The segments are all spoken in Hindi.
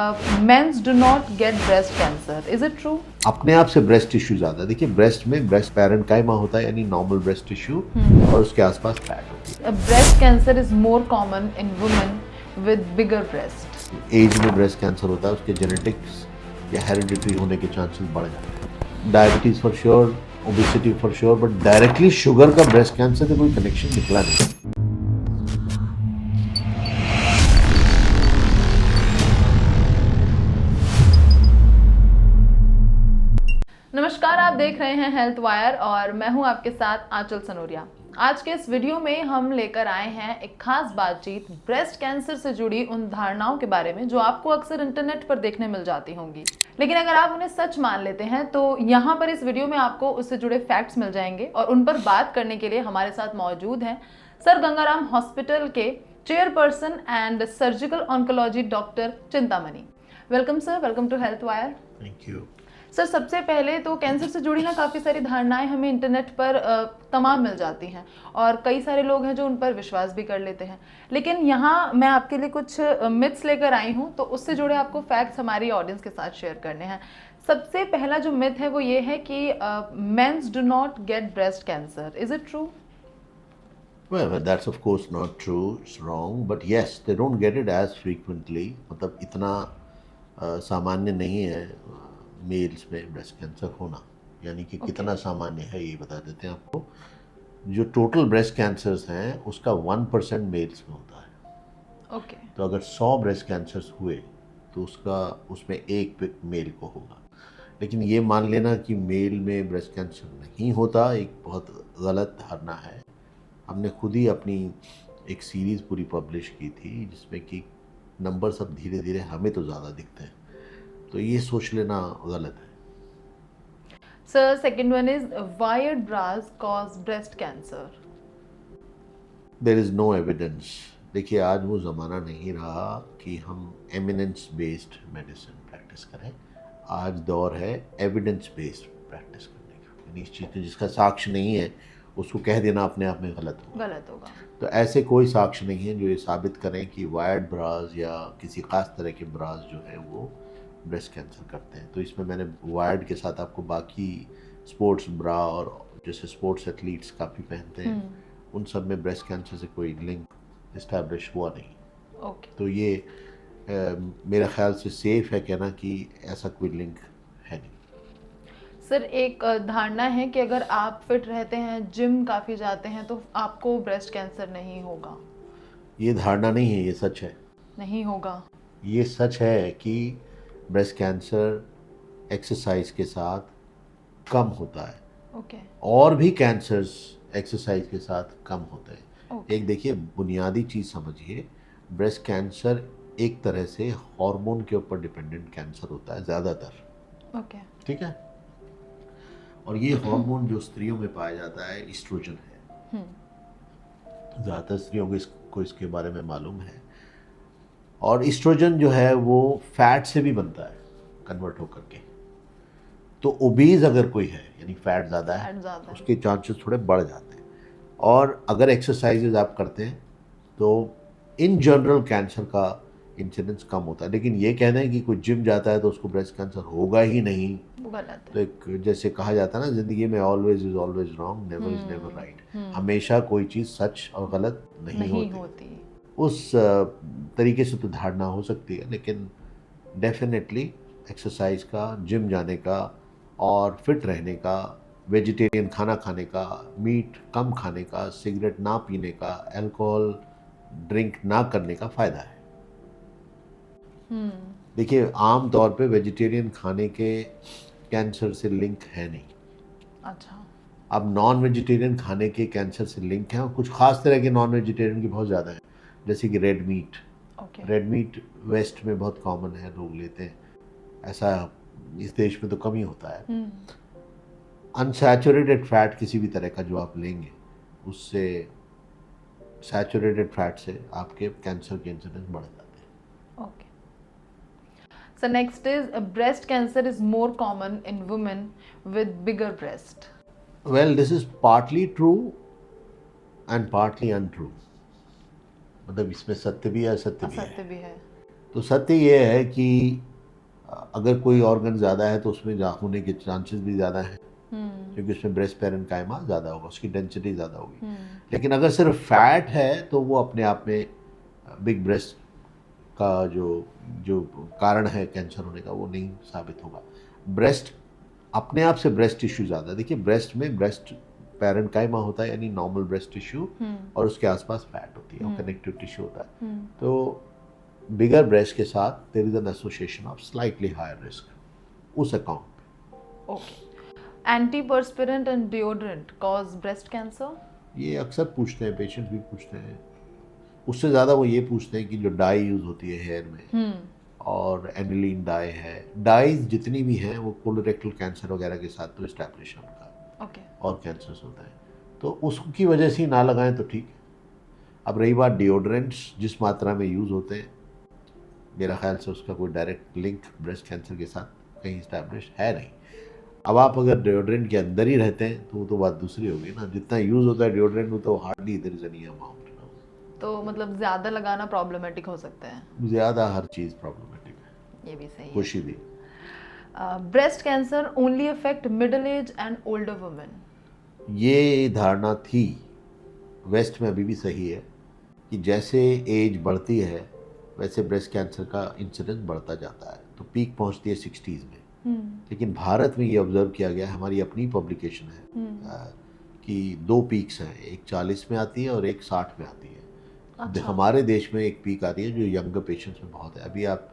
Men's do not get breast cancer. Is it true? अपने आप से ब्रेस्ट टिश्यू ज्यादा, देखिए ब्रेस्ट में ब्रेस्ट पैरेन्काइमा होता है यानी नॉर्मल ब्रेस्ट टिश्यू और उसके आसपास फैट होती है। Breast cancer is more common in women with bigger breast. Age में ब्रेस्ट कैंसर होता है, उसके जेनेटिक्स या हेरिडिटरी होने के चांसेस बढ़ जाते हैं। Diabetes for sure, obesity for sure, but directly sugar का ब्रेस्ट कैंसर से कोई कनेक्शन निकला नहीं। नमस्कार, आप देख रहे हैं हेल्थ वायर और मैं हूं आपके साथ आंचल सनोरिया। आज के इस वीडियो में हम लेकर आए हैं एक खास बातचीत ब्रेस्ट कैंसर से जुड़ी उन धारणाओं के बारे में जो आपको अक्सर इंटरनेट पर देखने मिल जाती होंगी, लेकिन अगर आप उन्हें सच मान लेते हैं तो यहाँ पर इस वीडियो में आपको उससे जुड़े फैक्ट्स मिल जाएंगे और उन पर बात करने के लिए हमारे साथ मौजूद हैं सर गंगाराम हॉस्पिटल के chairperson and surgical oncology doctor Chintamani. Welcome sir, welcome to Health Wire. Thank you sir, सबसे पहले तो कैंसर से जुड़ी ना काफ़ी सारी धारणाएं हमें इंटरनेट पर तमाम मिल जाती हैं और कई सारे लोग हैं जो उन पर विश्वास भी कर लेते हैं, लेकिन यहाँ मैं आपके लिए कुछ मिथ्स लेकर आई हूँ, तो उससे जुड़े आपको फैक्ट्स हमारी ऑडियंस के साथ शेयर करने हैं। सबसे पहला जो मिथ है वो ये है कि mens do not get breast cancer. Is it true? Well, that's of course not true, it's wrong, but yes, they don't get it as frequently. मतलब इतना सामान्य नहीं है मेल्स में ब्रेस्ट कैंसर होना, यानी कि कितना सामान्य है ये बता देते हैं आपको। जो टोटल ब्रेस्ट कैंसर्स हैं उसका 1% मेल्स में होता है। ओके। तो अगर 100 ब्रेस्ट कैंसर्स हुए तो उसमें एक मेल को होगा। लेकिन ये मान लेना कि मेल में ब्रेस्ट कैंसर नहीं होता एक बहुत गलत धारणा है। हमने खुद ही अपनी एक सीरीज़ पूरी पब्लिश की थी जिसमें कि नंबर सब धीरे धीरे हमें तो ज़्यादा दिखते हैं, तो ये सोच लेना गलत है। Sir, second one is wired bras cause breast cancer. There is no evidence. देखिए, आज वो ज़माना नहीं रहा कि हम एविडेंस बेस्ड मेडिसिन प्रैक्टिस करें। आज दौर है एविडेंस बेस्ड प्रैक्टिस करने का, यानी इस चीज़ का जिसका साक्ष्य नहीं है उसको कह देना अपने आप में गलत होगा। तो ऐसे कोई साक्ष्य नहीं है जो ये साबित करें कि वायर्ड ब्रास या किसी खास तरह के ब्रास जो है वो ब्रेस्ट कैंसर करते हैं। तो इसमें मैंने वायर्ड के साथ आपको बाकी स्पोर्ट्स ब्रा और जैसे स्पोर्ट्स एथलीट्स काफ़ी पहनते हैं उन सब में ब्रेस्ट कैंसर से कोई लिंक इस्टेब्लिश हुआ नहीं। ओके। तो ये मेरा ख्याल से सेफ है कहना कि ऐसा कोई लिंक है नहीं। सर, एक धारणा है कि अगर आप फिट रहते हैं, जिम काफ़ी जाते हैं, तो आपको ब्रेस्ट कैंसर नहीं होगा। ये धारणा नहीं है, ये सच है। नहीं होगा। ये सच है कि ब्रेस्ट कैंसर एक्सरसाइज के साथ कम होता है। ओके। और भी कैंसर्स एक्सरसाइज के साथ कम होते हैं। ओके। एक देखिए बुनियादी चीज़ समझिए, ब्रेस्ट कैंसर एक तरह से हार्मोन के ऊपर डिपेंडेंट कैंसर होता है ज़्यादातर। ओके। ठीक है, और ये हार्मोन जो स्त्रियों में पाया जाता है ईस्ट्रोजन है। ज़्यादातर स्त्रियों को इसके बारे में मालूम है। और ईस्ट्रोजन जो है वो फैट से भी बनता है कन्वर्ट होकर के। तो ओबीज अगर कोई है यानी फैट ज़्यादा है तो उसके चांसेस थोड़े बढ़ जाते हैं। और अगर एक्सरसाइजेज आप करते हैं तो इन जनरल कैंसर का इंसिडेंस कम होता है। लेकिन ये कहना है कि कोई जिम जाता है तो उसको ब्रेस्ट कैंसर होगा ही नहीं, तो एक जैसे कहा जाता है ना ज़िंदगी में always is always wrong, never is never write. हमेशा कोई चीज़ सच और गलत नहीं होती। उस तरीके से तो धारणा हो सकती है, लेकिन डेफिनेटली एक्सरसाइज का, जिम जाने का और फिट रहने का, वेजिटेरियन खाना खाने का, मीट कम खाने का, सिगरेट ना पीने का, अल्कोहल ड्रिंक ना करने का फ़ायदा है। देखिए, आम तौर पे वेजिटेरियन खाने के कैंसर से लिंक है नहीं। अच्छा। अब नॉन वेजिटेरियन खाने के कैंसर से लिंक है और कुछ खास तरह के नॉन वेजिटेरियन की बहुत ज़्यादा है, जैसे कि red meat. Red meat West में बहुत कॉमन है, लोग लेते हैं, ऐसा इस देश में तो कम ही होता है। अनसैचुरेटेड फैट किसी भी तरह का जो आप लेंगे उससे, सैचुरेटेड फैट से आपके कैंसर के इंसिडेंस बढ़ जाते हैं। Okay. So next is breast cancer is more common in women with bigger breast. Well, this is partly true and partly untrue. मतलब इसमें सत्य भी है, असत्य भी है। तो सत्य ये है कि अगर कोई ऑर्गन ज़्यादा है तो उसमें होने के चांसेस भी ज़्यादा हैं, क्योंकि उसमें ब्रेस्ट पैरेन्काइमा ज़्यादा होगा, उसकी डेंसिटी ज़्यादा होगी। लेकिन अगर सिर्फ फैट है तो वो अपने आप में बिग ब्रेस्ट का जो जो कारण है कैंसर होने का वो नहीं साबित होगा। ब्रेस्ट अपने आप से ब्रेस्ट टिश्यू ज़्यादा, देखिए ब्रेस्ट में ब्रेस्ट पैरेन्काइमा होता है यानी नॉर्मल ब्रेस्ट टिश्यू, और उसके आसपास फैट होती है और कनेक्टिव टिश्यू होता है। तो बिगर ब्रेस्ट के साथ there is an association of slightly higher risk उस account. Okay. Antiperspirant and deodorant cause breast cancer? ये अक्सर पूछते हैं, पेशेंट्स भी पूछते हैं। उससे ज़्यादा वो ये पूछते हैं कि जो डाई यूज़ होती है हेयर में और एनिलीन डाई है, डाइज जितनी भी हैं वो कोलोरेक्टल कैंसर वगैरह के साथ तो इस्टेब्लिश है उनका। ओके। और कैंसर्स होता है तो उसकी वजह से ही ना लगाएं तो ठीक है। अब रही बात डिओड्रेंट्स जिस मात्रा में यूज़ होते हैं, मेरा ख्याल से उसका कोई डायरेक्ट लिंक ब्रेस्ट कैंसर के साथ कहीं इस्टेब्लिश है नहीं। अब आप अगर डिओड्रेंट के अंदर ही रहते हैं तो वो तो बात दूसरी होगी ना। जितना यूज़ होता है डिओड्रेंट में तो hardly there is any amount. तो मतलब ज़्यादा लगाना प्रॉब्लमेटिक हो सकता है? ज़्यादा हर चीज़ प्रॉब्लमेटिक है, ये भी सही है। खुशी भी। Breast cancer only affect middle age and older women? ये धारणा थी, वेस्ट में अभी भी सही है कि जैसे एज बढ़ती है वैसे ब्रेस्ट कैंसर का इंसिडेंस बढ़ता जाता है, तो पीक पहुंचती है 60s में। लेकिन भारत में ये ऑब्जर्व किया गया, हमारी अपनी पब्लिकेशन है कि 2 पीक्स हैं, एक 40 में आती है और एक 60 में आती है। अच्छा। हमारे देश में एक पीक आती है जो यंगर पेशेंट्स में बहुत है। अभी आप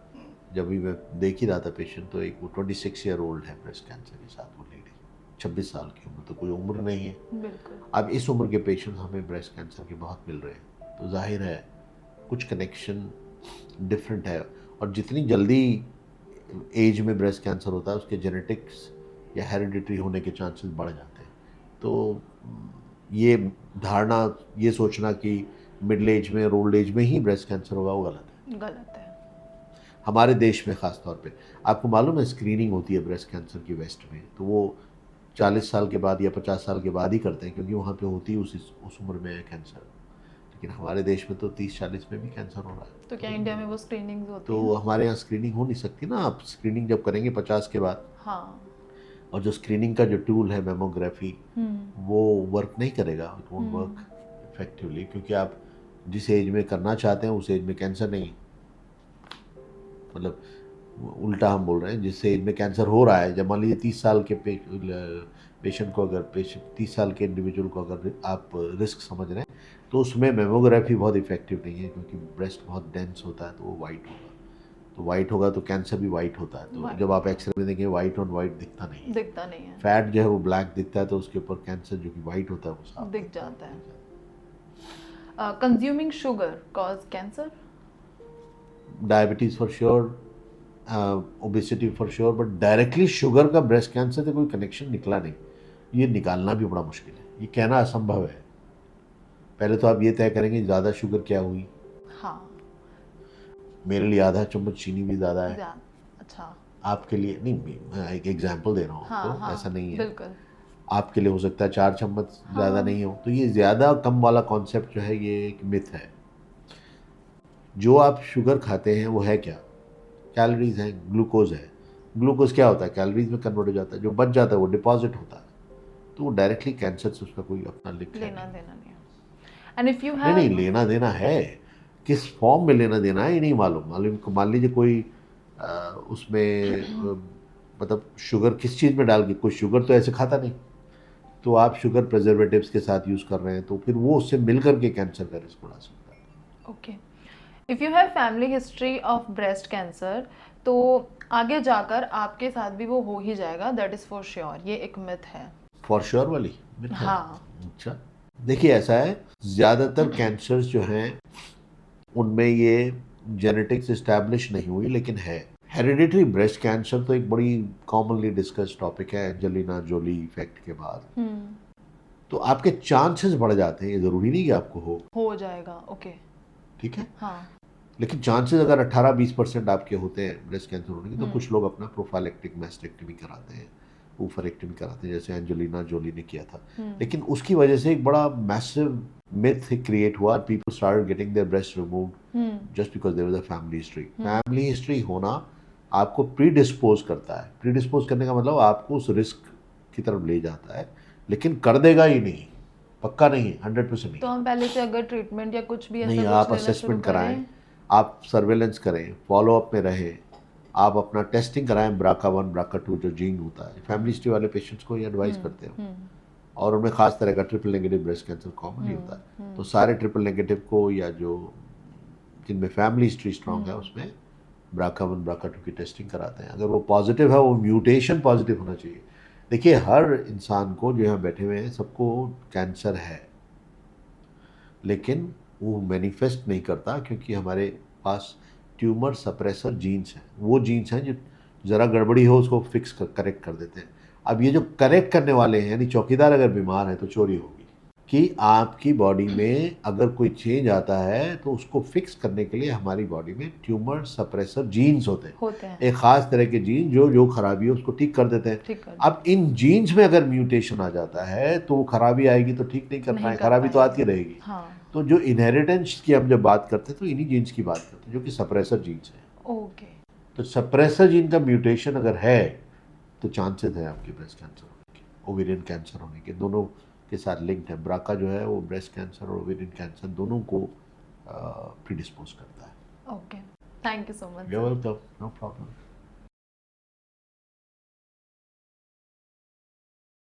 जब भी मैं देख ही रहा था पेशेंट, तो एक वो 26 ईयर ओल्ड है ब्रेस्ट कैंसर के साथ, वो लेडी 26 साल की उम्र, तो कोई उम्र नहीं है। बिल्कुल। अब इस उम्र के पेशेंट्स हमें ब्रेस्ट कैंसर के बहुत मिल रहे हैं, तो जाहिर है कुछ कनेक्शन डिफरेंट है। और जितनी जल्दी एज में ब्रेस्ट कैंसर होता है उसके जेनेटिक्स या हेरिडिटरी होने के चांसेस बढ़ जाते हैं। तो ये धारणा, ये सोचना कि मिडिल एज में और ओल्ड एज में ही ब्रेस्ट कैंसर होगा, वो गलत है। गलत है। हमारे देश में ख़ास तौर पे आपको मालूम है स्क्रीनिंग होती है ब्रेस्ट कैंसर की वेस्ट में, तो वो 40 साल के बाद या 50 साल के बाद ही करते हैं, क्योंकि वहाँ पे होती है उस उम्र में है कैंसर। लेकिन हमारे देश में तो 30-40 में भी कैंसर हो रहा है। तो क्या इंडिया में वो स्क्रीनिंग होती तो हमारे यहाँ स्क्रीनिंग हो नहीं सकती ना। आप स्क्रीनिंग जब करेंगे 50 के बाद, हाँ। और जो स्क्रीनिंग का जो टूल है मेमोग्राफी, वो वर्क नहीं करेगा, इट वोंट वर्क इफेक्टिवली, क्योंकि आप जिस एज में करना चाहते हैं उस एज में कैंसर नहीं, मतलब उल्टा हम बोल रहे हैं, जिस एज में कैंसर हो रहा है। जब मान लीजिए 30 साल के पेशेंट को, अगर 30 साल के इंडिविजुअल को अगर आप रिस्क समझ रहे हैं, तो उसमें मेमोग्राफी बहुत इफेक्टिव नहीं है, क्योंकि ब्रेस्ट बहुत डेंस होता है, तो वो वाइट होगा। तो वाइट होगा तो कैंसर भी वाइट होता है। तो जब आप एक्सरे में देखेंगे वाइट ऑन वाइट दिखता नहीं है, दिखता नहीं है। फैट जो है वो ब्लैक दिखता है, तो उसके ऊपर कैंसर जो कि वाइट होता है वो साफ दिख जाता है। Consuming sugar cause cancer? Diabetes for sure, obesity for sure, but directly sugar का ब्रेस्ट कैंसर से कोई कनेक्शन निकला नहीं। ये निकालना भी बड़ा मुश्किल है, ये कहना असंभव है। पहले तो आप ये तय करेंगे ज़्यादा शुगर क्या हुई। हाँ। मेरे लिए आधा चम्मच चीनी भी ज़्यादा है। अच्छा। आपके लिए नहीं, मैं एक एग्जांपल दे रहा हूँ। हाँ, तो हाँ, ऐसा नहीं है, बिल्कुल। आपके लिए हो सकता है 4 चम्मच ज़्यादा नहीं हो। तो ये ज़्यादा कम वाला कॉन्सेप्ट जो है ये एक मिथ है। जो आप शुगर खाते हैं वो है क्या? कैलोरीज हैं, ग्लूकोज है। ग्लूकोज क्या होता है? कैलोरीज में कन्वर्ट हो जाता है, जो बच जाता है वो डिपॉजिट होता है। तो वो डायरेक्टली कैंसर से उसका कोई अपना लिंक लेना देना नहीं है। एंड इफ यू नहीं, नहीं लेना देना है, किस फॉर्म में लेना देना है ये नहीं मालूम। मान लीजिए कोई उसमें मतलब शुगर किस चीज़ में डाल के, कोई शुगर तो ऐसे खाता नहीं, तो आप शुगर प्रिजर्वेटिव्स के साथ यूज़ कर रहे हैं, तो फिर वो उससे मिल करके कैंसर का रिस्क बढ़ा सकता है। Okay. If you have family history of breast cancer, तो आगे जाकर आपके साथ भी वो हो ही जाएगा, दैट इज़ फॉर श्योर। ये एक मिथ है। फॉर श्योर वाली मिथ है? हाँ। अच्छा, देखिए ऐसा है, ज़्यादातर कैंसर्स जो हैं उनमें ये जेनेटिक्स इस्टेब्लिश नहीं हुई, लेकिन है। हेरिडिटरी ब्रेस्ट कैंसर तो एक बड़ी कॉमनली डिस्कस टॉपिक है एंजेलिना जोली इफेक्ट के बाद। तो आपके चांसेस बढ़ जाते हैं, ये ज़रूरी नहीं कि आपको हो जाएगा। ओके, ठीक है। हाँ। लेकिन चांसेस अगर 18-20% आपके होते हैं ब्रेस्ट कैंसर होने के, तो कुछ लोग अपना प्रोफाइलेक्टिक मैस्टेक्टमी कराते हैं, ओवरेक्टमी कराते हैं, जैसे एंजेलिना जोली ने किया था। लेकिन उसकी वजह से एक बड़ा मैसिव मिथ क्रिएट हुआ, people started getting their breast removed just because there was a family history. Family history होना आपको प्रीडिस्पोज करता है। प्रीडिस्पोज करने का मतलब आपको उस रिस्क की तरफ ले जाता है, लेकिन कर देगा ही नहीं, पक्का नहीं, 100% नहीं। तो हम पहले से अगर ट्रीटमेंट या कुछ भी ऐसा नहीं, कुछ आप लेना शुरू असेसमेंट करें? कराएं, आप सर्वेलेंस करें, फॉलोअप में रहें, आप अपना टेस्टिंग कराएं, BRCA1 BRCA2 जो जीन होता है, फैमिली हिस्ट्री वाले पेशेंट्स को ये एडवाइस करते हैं। और उनमें खास तरह का triple negative breast cancer common ही होता है। तो सारे ट्रिपल नेगेटिव को, या जो जिनमें फैमिली हिस्ट्री स्ट्रांग है, उसमें BRCA1 BRCA2 की टेस्टिंग कराते हैं। अगर वो पॉजिटिव है, वो म्यूटेशन पॉजिटिव होना चाहिए। देखिए, हर इंसान को जो यहाँ बैठे हुए हैं सबको कैंसर है, लेकिन वो मैनिफेस्ट नहीं करता क्योंकि हमारे पास ट्यूमर सप्रेसर जीन्स हैं। वो जीन्स हैं जो ज़रा गड़बड़ी हो उसको फिक्स करेक्ट कर देते हैं। अब ये जो करेक्ट करने वाले हैं, यानी चौकीदार अगर बीमार है तो चोरी होगी कि आपकी बॉडी में अगर कोई चेंज आता है तो उसको फिक्स करने के लिए हमारी बॉडी में ट्यूमर सप्रेसर जीन्स होते हैं। एक ख़ास तरह के जीन जो खराबी है उसको ठीक कर देते हैं। अब इन जीन्स में अगर म्यूटेशन आ जाता है तो वो खराबी आएगी तो ठीक नहीं कर पाए, खराबी तो आती रहेगी। तो जो इनहेरिटेंस की हम जब बात करते हैं तो इन्हीं जीन्स की बात करते हैं जो कि सप्रेसर जीन्स हैं। ओके। तो सप्रेसर जीन का म्यूटेशन अगर है तो चांसेस है आपके ब्रेस्ट कैंसर होने के, ओवेरियन कैंसर होने के, दोनों के साथ लिंक्ड है। ब्राका जो है वो ब्रेस्ट कैंसर और ओवेरियन कैंसर दोनों को प्रीडिस्पोज करता है। Okay, thank you so much. You are welcome, no problem.